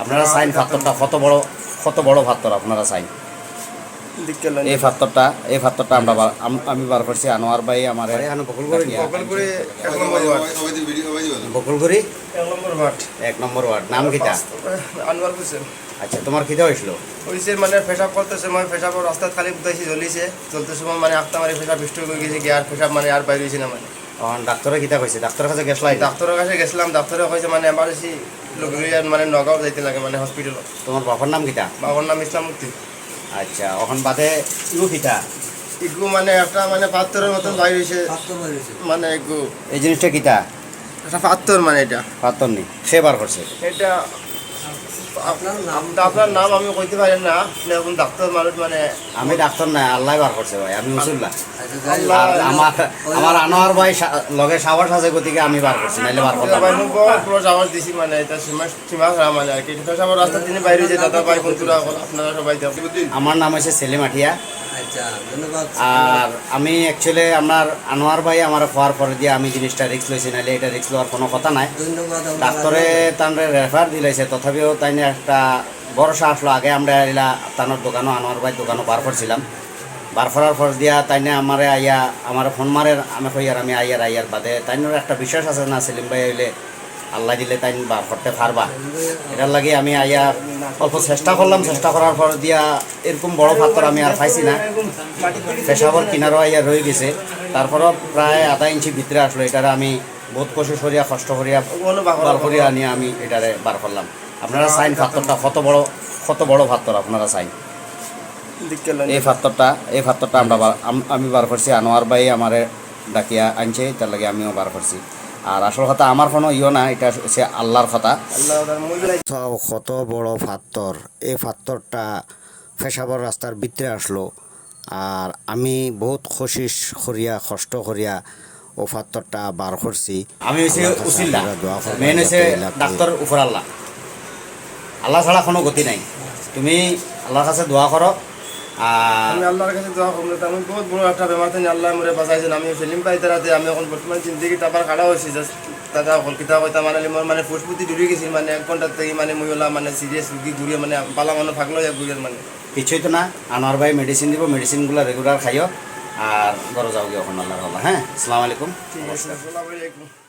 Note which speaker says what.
Speaker 1: আপনারা সাইন পাথরটা কত বড় পাথর আপনারা সাইন এই পাথরটা আমি বার করছি আনোয়ার ভাই আমার বকুলগুড়ি 1 নম্বর ওয়ার্ড নাম কিটা
Speaker 2: আনোয়ার হোসেন।
Speaker 1: আচ্ছা তোমার কিটা হয়েছিল
Speaker 2: হয়েছে মানে পেশাব করতেছে মানে পেশাবর রাস্তায় খালি বুঝাইছি চলতে সময় মানে আখতা মারি পেশাব বৃষ্টি হয়ে গেছে গিয়ে আর পেশাব মানে আর বাইরে হয়েছে না মানে
Speaker 1: ডাক্তারে কিটা কইছে ডাক্তারের কাছে গেছলাই
Speaker 2: ডাক্তারের কাছে গেছিলাম ডাক্তারে কইছে মানে এমার্জেন্সি লোক মানে নগাঁও যাইতে লাগে মানে হসপিটালত।
Speaker 1: তোমার বাবার নাম কিটা
Speaker 2: বাবার নাম ইসলাম মুক্তি।
Speaker 1: আচ্ছা ওখান বাদে ইগু কিটা
Speaker 2: ইগু মানে একটা মানে পাথরের মতন বাইরে হয়েছে মানে ইগু
Speaker 1: এই জিনিসটা কিটা
Speaker 2: একটা পাথর মানে এটা
Speaker 1: পাথর নেই সে বার করছে
Speaker 2: এটা আপনার নাম আমি কইতে পারি না এখন ডাক্তার মানুষ মানে
Speaker 1: আমি ডাক্তার না আল্লাহ বার করছে ভাই আমি উসুল্লাহ আমার আনোয়ার ভাই লগে সাবাস আছে গতিকে আমি বার করছি নাইলে বার করলাম
Speaker 2: পুরো সাবাস দিছি মানে এটা সীমা খারাপ মানে আর কি সাবাস রাস্তা তিনি বাইরে যে দাদা ভাই বন্ধুরা আপনারা সবাই
Speaker 1: আমার নাম হচ্ছে সেলিম আঠিয়া। আর আমি অ্যাকচুয়ালি আপনার আনোয়ার ভাই আমার খোয়ার পরে দিয়ে আমি জিনিসটা রিক্স লইছি নাইলে এটা রিক্স লওয়ার কোনো কথা নাই। ডাক্তারে তানরে রেফার দিলাইছে তথাপিও তাই একটা ভরসা আসলো আগে আমরা এলা তানোর দোকানও আনোয়ার ভাই দোকানও বার করছিলাম বার করার পর দিয়া তাই আমারে আইয়া আমার ফোন মারে আমি কই আর আমি আইয়ার বাদে তাইনোর একটা বিশ্বাস আছে না সেলিম ভাই হইলে আল্লাহ দিলে তাই বার করতে পারবা এটার লাগে আমি আইয়া অল্প চেষ্টা করলাম চেষ্টা করার পর দিয়া এরকম বড় পাথর আমি আর পাইছি না পেশাবর কিনারও আইয়া রয়ে গেছে তারপরও প্রায় আধা ইঞ্চি ভিতরে আসলো এটারে আমি বহুত কোশিশ করিয়া কষ্ট করিয়া বার করিয়া নিয়ে আমি এটারে বার করলাম। আপনারা সাইন পাথরটা কত বড় পাথর আপনারা সাইন এই পাথরটা আমি বার করছি আনোয়ার ভাই আমারে ডাকিয়া আনছে তার লাগে আমিও বার করছি। আর আসল কথা আমার কোনো না এটা হচ্ছে আল্লাহর কথা। কত বড় পাথর এই পাথরটা পেশাবর রাস্তার ভিতরে আসলো আর আমি বহুত কোশিশ করিয়া কষ্ট করিয়া ও পাথরটা বার করছি। আমি হচ্ছে উসিল্লা মেন হচ্ছে ডাক্তার উপর আল্লাহ ছাড়া কোনো গতি নাই। তুমি আল্লাহর কাছে দোয়া করো।
Speaker 2: আমি আল্লাহর কাছে দোয়া করবো আমি বহুত বড় একটা বেমার থেকে আল্লাহ মরে বাঁচাইছেন। আমি সেলিম ভাই তারাতে আমি এখন বর্তমান জিন্দগি তারপর খাড়া হয়েছি দাদা কলকাতা কইতা মানে মোর মানে ফুসফুতি ডুবে গেছি মানে 1 ঘন্টার থেকে মানে মহিলা মানে সিরিয়াস রুগী ঘুরিয়ে মানে পালা মানুষ থাকলো ঘুরিয়ে মানে
Speaker 1: কিছুই তো না। আনোয়ার ভাই মেডিসিন দিব মেডিসিনগুলো রেগুলার খাইও আর ঘরে যাও গিয়ে এখন আল্লাহর আল্লাহ। হ্যাঁ আসসালামু আলাইকুম।
Speaker 2: ঠিক আছে আসসালামু আলাইকুম।